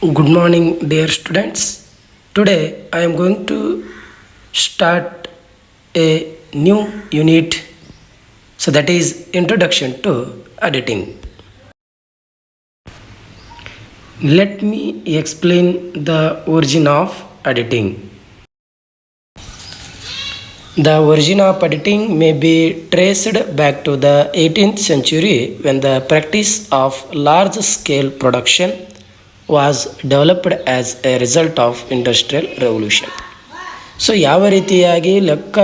Good morning, dear students. Today I am going to start a new unit, so that is Introduction to Auditing. Let me explain the origin of auditing. The origin of auditing may be traced back to the 18th century when the practice of large scale production was developed as a result of industrial revolution. So ಯಾವ ರೀತಿಯಾಗಿ ಲೆಕ್ಕ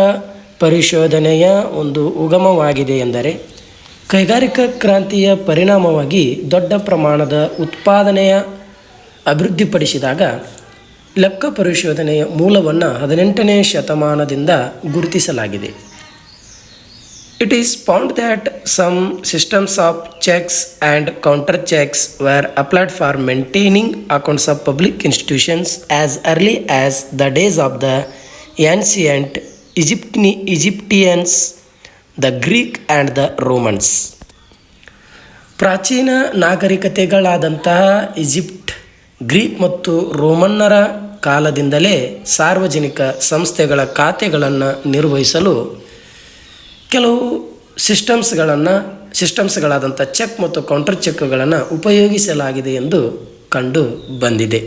ಪರಿಶೋಧನೆಯ ಒಂದು ಉಗಮವಾಗಿದೆ ಎಂದರೆ ಕೈಗಾರಿಕಾ ಕ್ರಾಂತಿಯ ಪರಿಣಾಮವಾಗಿ ದೊಡ್ಡ ಪ್ರಮಾಣದ ಉತ್ಪಾದನೆಯ ಅಭಿವೃದ್ಧಿಪಡಿಸಿದಾಗ ಲೆಕ್ಕ ಪರಿಶೋಧನೆಯ ಮೂಲವನ್ನು 18ನೇ ಶತಮಾನದಿಂದ ಗುರುತಿಸಲಾಗಿದೆ. It is found that some systems of checks and counter checks were applied for maintaining accounts of public institutions as early as the days of the ancient Egyptians, the Greek and the Romans. ಪ್ರಾಚೀನ ನಾಗರಿಕತೆಗಳಾದಂತಹ Egypt, Greek ಮತ್ತು ರೋಮನ್ನರ ಕಾಲದಿಂದಲೇ ಸಾರ್ವಜನಿಕ ಸಂಸ್ಥೆಗಳ ಖಾತೆಗಳನ್ನು ನಿರ್ವಹಿಸಲು ಕೆಲವು ಸಿಸ್ಟಮ್ಸ್ಗಳಾದಂಥ check ಮತ್ತು counter ಚೆಕ್ಗಳನ್ನು ಉಪಯೋಗಿಸಲಾಗಿದೆ ಎಂದು ಕಂಡು ಬಂದಿದೆ.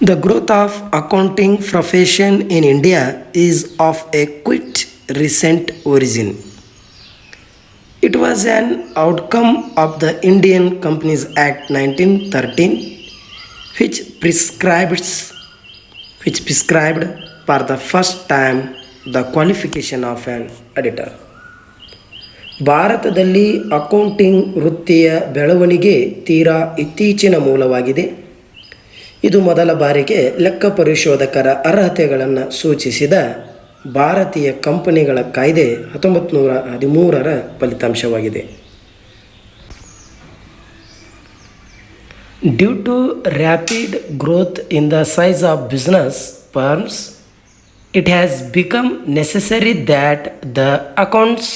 The growth of accounting profession in India is of a quite recent origin. It was an outcome of the Indian Companies Act 1913, which prescribed for the first time the qualification of an auditor. ಭಾರತದಲ್ಲಿ accounting ವೃತ್ತಿಯ ಬೆಳವಣಿಗೆ ತೀರಾ ಇತ್ತೀಚಿನ ಮೂಲವಾಗಿದೆ. ಇದು ಮೊದಲ ಬಾರಿಗೆ ಲೆಕ್ಕ ಪರಿಶೋಧಕರ ಅರ್ಹತೆಗಳನ್ನು ಸೂಚಿಸಿದ ಭಾರತೀಯ ಕಂಪನಿಗಳ ಕಾಯ್ದೆ 1913ರ ಫಲಿತಾಂಶವಾಗಿದೆ. Due to rapid growth in the size of business firms, it has become necessary that the accounts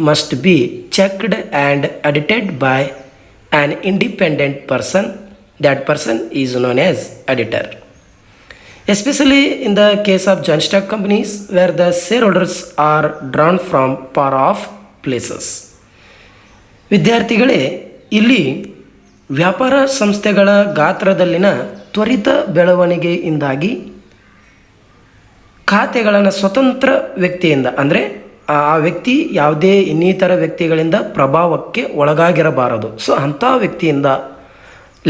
must be checked and audited by an independent person. That person is known as auditor. Especially in the case of joint stock companies where the shareholders are drawn from far off places. ವಿದ್ಯಾರ್ಥಿಗಳೇ, ಇಲ್ಲಿ ವ್ಯಾಪಾರ ಸಂಸ್ಥೆಗಳ ಗಾತ್ರದಲ್ಲಿನ ತ್ವರಿತ ಬೆಳವಣಿಗೆಯಿಂದಾಗಿ ಖಾತೆಗಳನ್ನು ಸ್ವತಂತ್ರ ವ್ಯಕ್ತಿಯಿಂದ, ಅಂದರೆ ಆ ವ್ಯಕ್ತಿ ಯಾವುದೇ ಇನ್ನಿತರ ವ್ಯಕ್ತಿಗಳಿಂದ ಪ್ರಭಾವಕ್ಕೆ ಒಳಗಾಗಿರಬಾರದು. ಸೊ ಅಂಥ ವ್ಯಕ್ತಿಯಿಂದ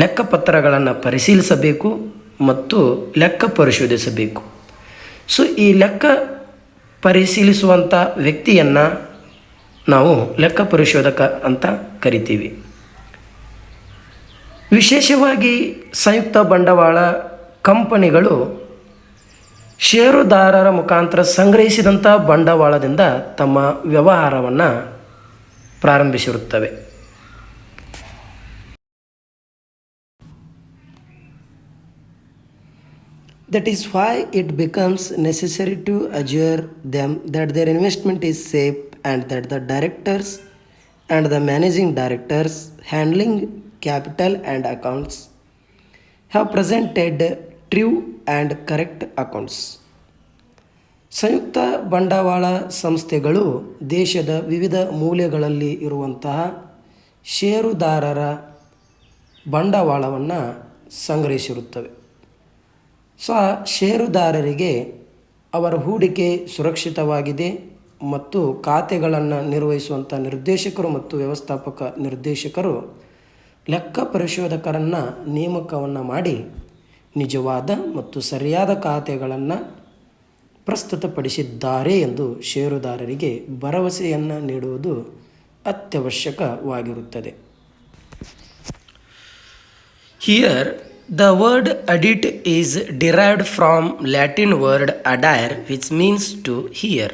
ಲೆಕ್ಕಪತ್ರಗಳನ್ನು ಪರಿಶೀಲಿಸಬೇಕು ಮತ್ತು ಲೆಕ್ಕ ಪರಿಶೋಧಿಸಬೇಕು. ಸೊ ಈ ಲೆಕ್ಕ ಪರಿಶೀಲಿಸುವಂಥ ವ್ಯಕ್ತಿಯನ್ನು ನಾವು ಲೆಕ್ಕ ಪರಿಶೋಧಕ ಅಂತ ಕರಿತೀವಿ. ವಿಶೇಷವಾಗಿ ಸಂಯುಕ್ತ ಬಂಡವಾಳ ಕಂಪನಿಗಳು ಷೇರುದಾರರ ಮುಖಾಂತರ ಸಂಗ್ರಹಿಸಿದಂಥ ಬಂಡವಾಳದಿಂದ ತಮ್ಮ ವ್ಯವಹಾರವನ್ನು ಪ್ರಾರಂಭಿಸಿರುತ್ತವೆ. That is why it becomes necessary to assure them that their investment is safe and that the directors and the managing directors handling capital and accounts have presented true and correct accounts. ಸಂಯುಕ್ತ ಬಂಡವಾಳ ಸಂಸ್ಥೆಗಳು ದೇಶದ ವಿವಿಧ ಮೂಲೆಗಳಲ್ಲಿ ಇರುವಂತಹ ಷೇರುದಾರರ ಬಂಡವಾಳವನ್ನು ಸಂಗ್ರಹಿಸಿರುತ್ತವೆ. So ಷೇರುದಾರರಿಗೆ ಅವರ ಹೂಡಿಕೆ ಸುರಕ್ಷಿತವಾಗಿದೆ ಮತ್ತು ಖಾತೆಗಳನ್ನು ನಿರ್ವಹಿಸುವಂಥ ನಿರ್ದೇಶಕರು ಮತ್ತು ವ್ಯವಸ್ಥಾಪಕ ನಿರ್ದೇಶಕರು ಲೆಕ್ಕ ಪರಿಶೋಧಕರನ್ನು ನೇಮಕವನ್ನು ಮಾಡಿ ನಿಜವಾದ ಮತ್ತು ಸರಿಯಾದ ಖಾತೆಗಳನ್ನು ಪ್ರಸ್ತುತಪಡಿಸಿದ್ದಾರೆ ಎಂದು ಷೇರುದಾರರಿಗೆ ಭರವಸೆಯನ್ನು ನೀಡುವುದು ಅತ್ಯವಶ್ಯಕವಾಗಿರುತ್ತದೆ. Here the word audit is derived from Latin word audire, which means to hear.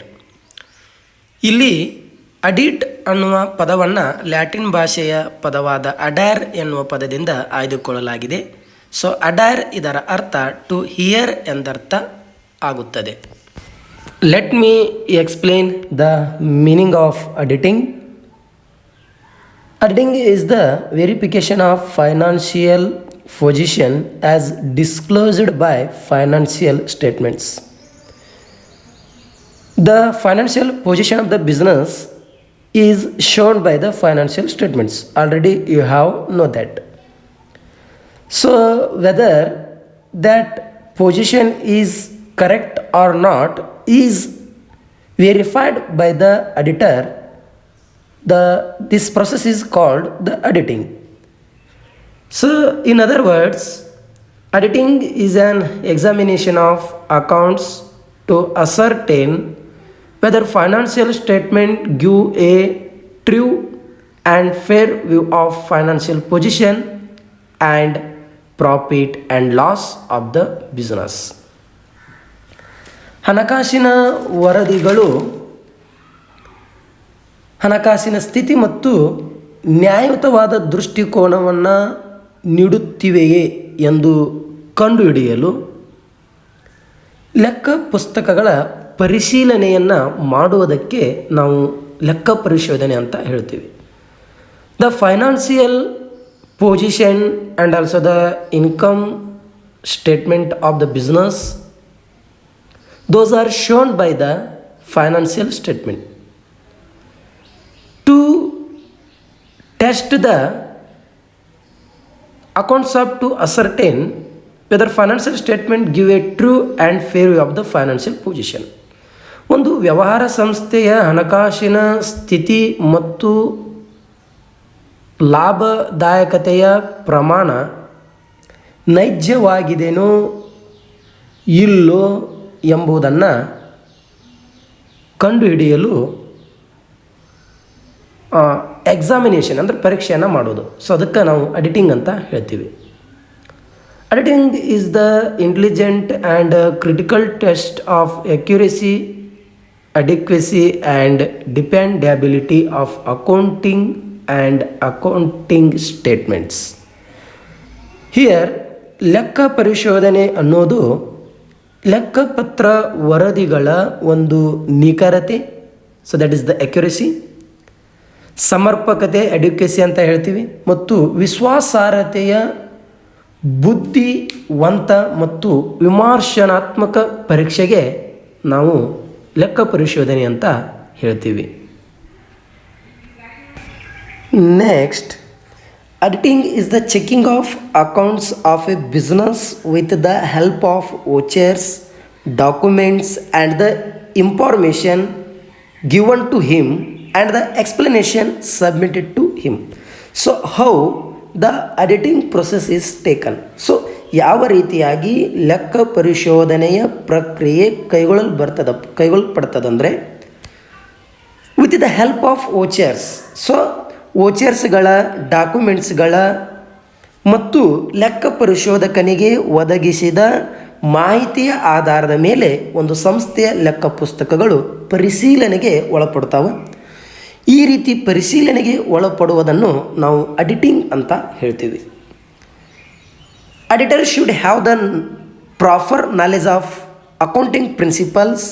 ಇಲ್ಲಿ ಅಡಿಟ್ ಅನ್ನುವ ಪದವನ್ನು ಲ್ಯಾಟಿನ್ ಭಾಷೆಯ ಪದವಾದ ಅಡೈರ್ ಎನ್ನುವ ಪದದಿಂದ ಆಯ್ದುಕೊಳ್ಳಲಾಗಿದೆ. ಸೊ ಅಡೈರ್ ಇದರ ಅರ್ಥ ಟು ಹಿಯರ್ ಎಂದರ್ಥ ಆಗುತ್ತದೆ. Let me explain the meaning of auditing. Auditing is the verification of financial position as disclosed by financial statements. The financial position of the business is shown by the financial statements. Already you have know that. So whether that position is correct or not is verified by the auditor. This process is called the auditing. So in other words, auditing is an examination of accounts to ascertain whether financial statement give a true and fair view of financial position and profit and loss of the business. ಹಣಕಾಸಿನ ವರದಿಗಳು ಹಣಕಾಸಿನ ಸ್ಥಿತಿ ಮತ್ತು ನ್ಯಾಯಯುತವಾದ ದೃಷ್ಟಿಕೋನವನ್ನು ನೀಡುತ್ತಿವೆಯೇ ಎಂದು ಕಂಡುಹಿಡಿಯಲು ಲೆಕ್ಕ ಪುಸ್ತಕಗಳ ಪರಿಶೀಲನೆಯನ್ನು ಮಾಡುವುದಕ್ಕೆ ನಾವು ಲೆಕ್ಕ ಪರಿಶೋಧನೆ ಅಂತ ಹೇಳ್ತೀವಿ. The financial position and also the income statement of the business, those are shown by the financial statement. To test the accounts up to ascertain whether financial statement give a true and fair view of the financial position. ಒಂದು ವ್ಯವಹಾರ ಸಂಸ್ಥೆಯ ಹಣಕಾಸಿನ ಸ್ಥಿತಿ ಮತ್ತು ಲಾಭದಾಯಕತೆಯ ಪ್ರಮಾಣ ನೈಜವಾಗಿದೆಯೋ ಇಲ್ಲೋ ಎಂಬುದನ್ನು ಕಂಡುಹಿಡಿಯಲು ಎಕ್ಸಾಮಿನೇಷನ್ ಅಂದರೆ ಪರೀಕ್ಷೆಯನ್ನು ಮಾಡೋದು. ಸೊ ಅದಕ್ಕೆ ನಾವು ಅಡಿಟಿಂಗ್ ಅಂತ ಹೇಳ್ತೀವಿ. Auditing is the intelligent and critical test of accuracy, adequacy and dependability of accounting and accounting statements. Here ಲೆಕ್ಕ ಪರಿಶೋಧನೆ ಅನ್ನೋದು ಲೆಕ್ಕಪತ್ರ ವರದಿಗಳ ಒಂದು ನಿಖರತೆ, so that is the accuracy, ಸಮರ್ಪಕತೆ ಅಡ್ಯುಕೇಸಿ ಅಂತ ಹೇಳ್ತೀವಿ, ಮತ್ತು ವಿಶ್ವಾಸಾರ್ಹತೆಯ ಬುದ್ಧಿವಂತ ಮತ್ತು ವಿಮರ್ಶನಾತ್ಮಕ ಪರೀಕ್ಷೆಗೆ ನಾವು ಲೆಕ್ಕ ಪರಿಶೋಧನೆ ಅಂತ ಹೇಳ್ತೀವಿ. Next, auditing is the checking of accounts of a business with the help of vouchers, documents and the information given to him and the explanation submitted to him. So how the auditing process is taken? So ಯಾವ ರೀತಿಯಾಗಿ ಲೆಕ್ಕ ಪರಿಶೋಧನೆಯ ಪ್ರಕ್ರಿಯೆ ಕೈಗೊಳ್ಳಲ್ಪಡ್ತದಂದರೆ with the help of vouchers. So ವೋಚರ್ಸ್ಗಳ, ಡಾಕ್ಯುಮೆಂಟ್ಸ್ಗಳ ಮತ್ತು ಲೆಕ್ಕ ಪರಿಶೋಧಕನಿಗೆ ಒದಗಿಸಿದ ಮಾಹಿತಿಯ ಆಧಾರದ ಮೇಲೆ ಒಂದು ಸಂಸ್ಥೆಯ ಲೆಕ್ಕ ಪುಸ್ತಕಗಳು ಪರಿಶೀಲನೆಗೆ ಒಳಪಡ್ತಾವೆ. ಈ ರೀತಿ ಪರಿಶೀಲನೆಗೆ ಒಳಪಡುವುದನ್ನು ನಾವು ಅಡಿಟಿಂಗ್ ಅಂತ ಹೇಳ್ತೀವಿ. Auditor should have the proper knowledge of accounting principles,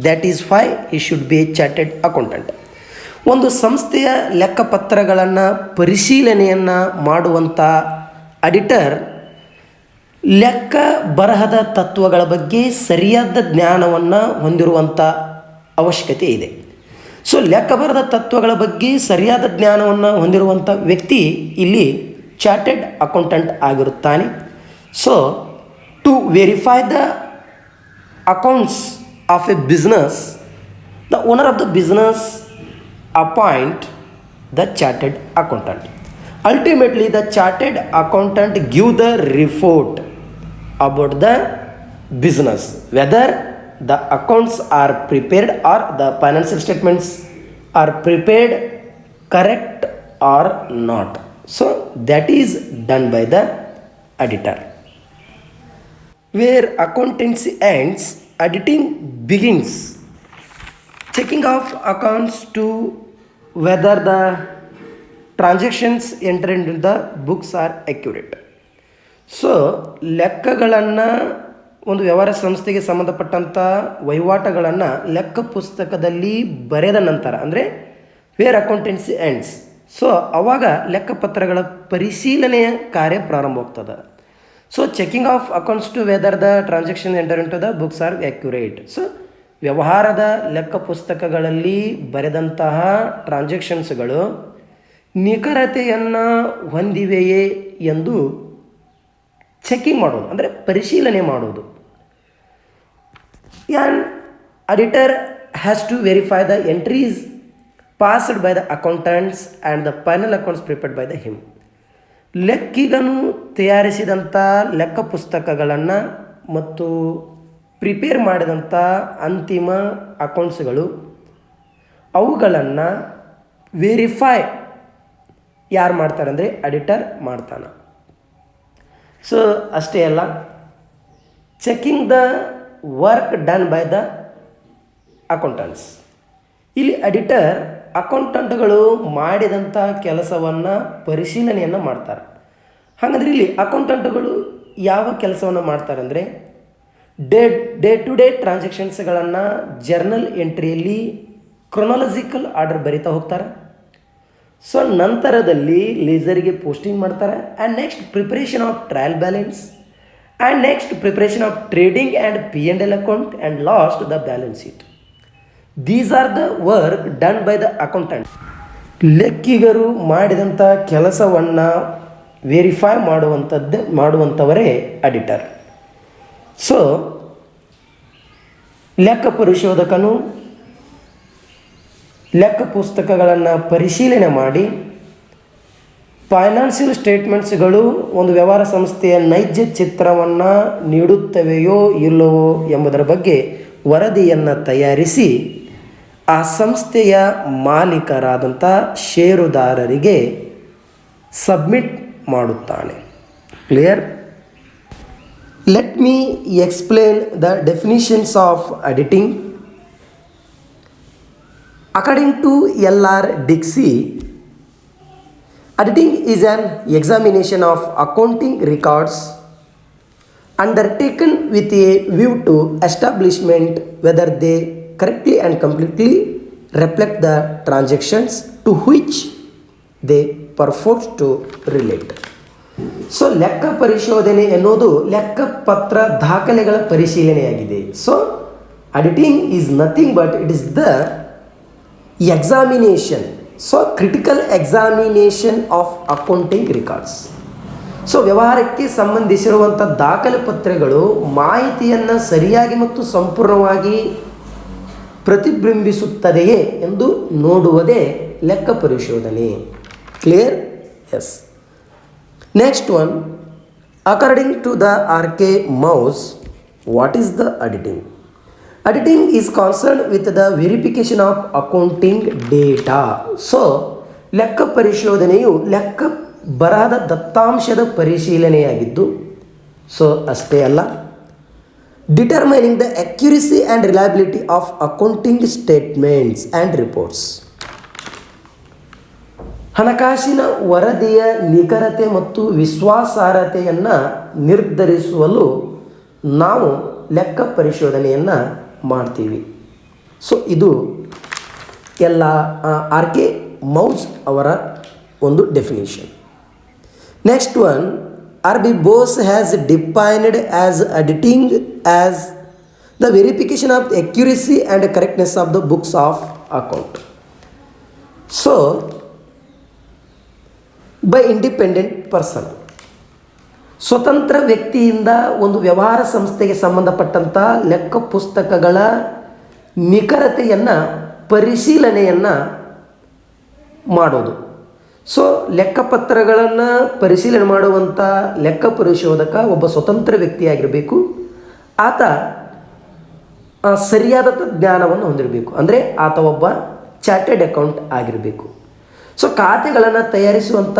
that is why he should be A chartered accountant. ಒಂದು ಸಂಸ್ಥೆಯ ಲೆಕ್ಕಪತ್ರಗಳನ್ನು ಪರಿಶೀಲನೆಯನ್ನು ಮಾಡುವಂಥ ಅಡಿಟರ್ ಲೆಕ್ಕ ಬರಹದ ತತ್ವಗಳ ಬಗ್ಗೆ ಸರಿಯಾದ ಜ್ಞಾನವನ್ನು ಹೊಂದಿರುವಂಥ ಅವಶ್ಯಕತೆ ಇದೆ. ಸೊ ಲೆಕ್ಕ ಬರಹದ ತತ್ವಗಳ ಬಗ್ಗೆ ಸರಿಯಾದ ಜ್ಞಾನವನ್ನು ಹೊಂದಿರುವಂಥ ವ್ಯಕ್ತಿ ಇಲ್ಲಿ ಚಾರ್ಟೆಡ್ ಅಕೌಂಟೆಂಟ್ ಆಗಿರುತ್ತಾನೆ. So to verify the accounts of a business, the owner of the business appoint the chartered accountant. Ultimately, the chartered accountant give the report about the business, whether the accounts are prepared or the financial statements are prepared correct or not. So that is done by the auditor. Where accountancy ends, auditing begins. Checking of accounts to whether the transactions entered into the books are accurate. So ಲೆಕ್ಕಗಳನ್ನು, ಒಂದು ವ್ಯವಹಾರ ಸಂಸ್ಥೆಗೆ ಸಂಬಂಧಪಟ್ಟಂಥ ವಹಿವಾಟುಗಳನ್ನು ಲೆಕ್ಕ ಪುಸ್ತಕದಲ್ಲಿ ಬರೆದ ನಂತರ, ಅಂದರೆ ವೇರ್ ಅಕೌಂಟೆನ್ಸಿ ಎಂಡ್ಸ್, ಸೊ ಅವಾಗ ಲೆಕ್ಕಪತ್ರಗಳ ಪರಿಶೀಲನೆಯ ಕಾರ್ಯ ಪ್ರಾರಂಭವಾಗ್ತದೆ. So checking of accounts to whether the transaction enter into the books are accurate. So ವ್ಯವಹಾರದ ಲೆಕ್ಕ ಪುಸ್ತಕಗಳಲ್ಲಿ ಬರೆದಂತಹ ಟ್ರಾನ್ಸಾಕ್ಷನ್ಸ್ಗಳು ನಿಖರತೆಯನ್ನು ಹೊಂದಿವೆಯೇ ಎಂದು ಚೆಕಿಂಗ್ ಮಾಡೋದು, ಅಂದರೆ ಪರಿಶೀಲನೆ ಮಾಡೋದು. And auditor has to verify the entries passed by the accountants and the final accounts prepared by the him. ಲೆಕ್ಕಿಗನು ತಯಾರಿಸಿದಂಥ ಲೆಕ್ಕ ಪುಸ್ತಕಗಳನ್ನು ಮತ್ತು ಪ್ರಿಪೇರ್ ಮಾಡಿದಂಥ ಅಂತಿಮ ಅಕೌಂಟ್ಸ್ಗಳು ಅವುಗಳನ್ನು ವೆರಿಫೈ ಯಾರು ಮಾಡ್ತಾರೆ ಅಂದರೆ ಅಡಿಟರ್ ಮಾಡ್ತಾನೆ. ಸೊ ಅಷ್ಟೇ ಅಲ್ಲ, checking the work done by the accountants. ಇಲ್ಲಿ ಅಡಿಟರ್ ಅಕೌಂಟೆಂಟ್ಗಳು ಮಾಡಿದಂಥ ಕೆಲಸವನ್ನು ಪರಿಶೀಲನೆಯನ್ನು ಮಾಡ್ತಾರೆ. ಹಾಗಾದರೆ ಇಲ್ಲಿ ಅಕೌಂಟೆಂಟ್ಗಳು ಯಾವ ಕೆಲಸವನ್ನು ಮಾಡ್ತಾರೆ ಅಂದರೆ ಡೇ ಟು ಡೇ ಟ್ರಾನ್ಸಾಕ್ಷನ್ಸ್ಗಳನ್ನು ಜರ್ನಲ್ ಎಂಟ್ರಿಯಲ್ಲಿ ಕ್ರೊನಾಲಜಿಕಲ್ ಆರ್ಡರ್ ಬರಿತಾ ಹೋಗ್ತಾರೆ. ಸೊ ನಂತರದಲ್ಲಿ ಲೇಸರಿಗೆ ಪೋಸ್ಟಿಂಗ್ ಮಾಡ್ತಾರೆ. And next preparation of trial balance, and next preparation of trading and P&L account, and last the balance sheet. These are the work done by the accountant. ಲೆಕ್ಕಿಗರು ಮಾಡಿದಂಥ ಕೆಲಸವನ್ನು verify ಮಾಡುವಂಥವರೇ auditor. So ಲೆಕ್ಕ ಪರಿಶೋಧಕನು ಲೆಕ್ಕ ಪುಸ್ತಕಗಳನ್ನು ಪರಿಶೀಲನೆ ಮಾಡಿ financial ಸ್ಟೇಟ್ಮೆಂಟ್ಸ್ಗಳು ಒಂದು ವ್ಯವಹಾರ ಸಂಸ್ಥೆಯ ನೈಜ ಚಿತ್ರವನ್ನು ನೀಡುತ್ತವೆಯೋ ಇಲ್ಲವೋ ಎಂಬುದರ ಬಗ್ಗೆ ವರದಿಯನ್ನು ತಯಾರಿಸಿ ಆ ಸಂಸ್ಥೆಯ ಮಾಲೀಕರಾದಂಥ ಷೇರುದಾರರಿಗೆ ಸಬ್ಮಿಟ್ ಮಾಡುತ್ತಾನೆ. Clear? Let me explain the definitions of auditing. According to L.R. Dixie, auditing is an examination of accounting records undertaken with a view to establishment whether they correctly and completely reflect the transactions to which they purport to relate. So ಲೆಕ್ಕ ಪರಿಶೋಧನೆ ಎನ್ನುವುದು ಲೆಕ್ಕಪತ್ರ ದಾಖಲೆಗಳ ಪರಿಶೀಲನೆಯಾಗಿದೆ. So auditing is nothing but it is the examination, so critical examination of accounting records. So ವ್ಯವಹಾರಕ್ಕೆ ಸಂಬಂಧಿಸಿರುವಂಥ ದಾಖಲೆ ಪತ್ರಗಳು ಮಾಹಿತಿಯನ್ನು ಸರಿಯಾಗಿ ಮತ್ತು ಸಂಪೂರ್ಣವಾಗಿ ಪ್ರತಿಬಿಂಬಿಸುತ್ತದೆಯೇ ಎಂದು ನೋಡುವುದೇ ಲೆಕ್ಕ ಪರಿಶೋಧನೆ. Clear? Yes. Next one, according to the R.K. Mouse, what is the auditing? Auditing is concerned with the verification of accounting data. So ಲೆಕ್ಕ ಪರಿಶೋಧನೆಯು ಲೆಕ್ಕ ಬರಹದ ದತ್ತಾಂಶದ ಪರಿಶೀಲನೆಯಾಗಿದ್ದು, ಸೊ ಅಷ್ಟೇ ಅಲ್ಲ, determining the accuracy and reliability of accounting statements and reports. ಹಣಕಾಸಿನ ವರದಿಯ ನಿಖರತೆ ಮತ್ತು ವಿಶ್ವಾಸಾರ್ಹತೆಯನ್ನು ನಿರ್ಧರಿಸುವಲು ನಾವು ಲೆಕ್ಕ ಪರಿಶೋಧನೆಯನ್ನು ಮಾಡ್ತೀವಿ. ಸೊ ಇದು ಎಲ್ಲ R.K. Mouse ಅವರ ಒಂದು definition. Next one, R.B. Bose has defined as auditing as the verification of the accuracy and correctness of the books of account. So by independent person, ಸ್ವತಂತ್ರ ವ್ಯಕ್ತಿಯಿಂದ ಒಂದು ವ್ಯವಹಾರ ಸಂಸ್ಥೆಗೆ ಸಂಬಂಧಪಟ್ಟಂಥ ಲೆಕ್ಕ ಪುಸ್ತಕಗಳ ನಿಖರತೆಯನ್ನು ಪರಿಶೀಲನೆಯನ್ನು ಮಾಡೋದು. ಸೊ ಲೆಕ್ಕಪತ್ರಗಳನ್ನು ಪರಿಶೀಲನೆ ಮಾಡುವಂಥ ಲೆಕ್ಕ ಪರಿಶೋಧಕ ಒಬ್ಬ ಸ್ವತಂತ್ರ ವ್ಯಕ್ತಿಯಾಗಿರಬೇಕು. ಆತ ಸರಿಯಾದ ಜ್ಞಾನವನ್ನು ಹೊಂದಿರಬೇಕು, ಅಂದರೆ ಆತ ಒಬ್ಬ ಚಾರ್ಟೆಡ್ ಅಕೌಂಟ್ ಆಗಿರಬೇಕು. ಸೊ ಖಾತೆಗಳನ್ನು ತಯಾರಿಸುವಂಥ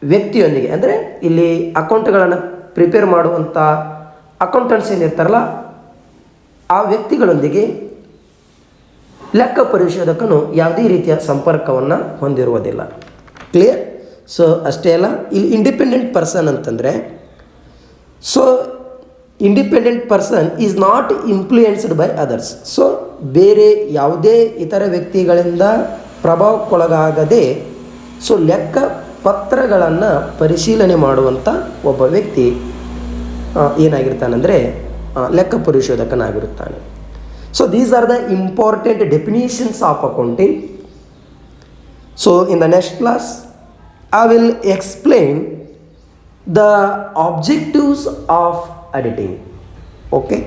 ವ್ಯಕ್ತಿಯೊಂದಿಗೆ, ಅಂದರೆ ಇಲ್ಲಿ ಅಕೌಂಟ್ಗಳನ್ನು ಪ್ರಿಪೇರ್ ಮಾಡುವಂಥ ಅಕೌಂಟೆಂಟ್ಸ್ ಏನಿರ್ತಾರಲ್ಲ ಆ ವ್ಯಕ್ತಿಗಳೊಂದಿಗೆ ಲೆಕ್ಕ ಪರಿಶೋಧಕನು ಯಾವುದೇ ರೀತಿಯ ಸಂಪರ್ಕವನ್ನು ಹೊಂದಿರುವುದಿಲ್ಲ. ಕ್ಲಿಯರ್? ಸೊ ಅಷ್ಟೇ ಅಲ್ಲ, ಇಲ್ಲಿ ಇಂಡಿಪೆಂಡೆಂಟ್ ಪರ್ಸನ್ ಅಂತಂದರೆ, so independent person is not influenced by others. So ಬೇರೆ ಯಾವುದೇ ಇತರ ವ್ಯಕ್ತಿಗಳಿಂದ ಪ್ರಭಾವಕ್ಕೊಳಗಾಗದೆ ಸೊ ಲೆಕ್ಕ ಪತ್ರಗಳನ್ನು ಪರಿಶೀಲನೆ ಮಾಡುವಂಥ ಒಬ್ಬ ವ್ಯಕ್ತಿ ಏನಾಗಿರ್ತಾನೆಂದರೆ ಲೆಕ್ಕ ಪರಿಶೋಧಕನಾಗಿರುತ್ತಾನೆ. So these are the important definitions of accounting. So in the next class I will explain the objectives of auditing. Okay.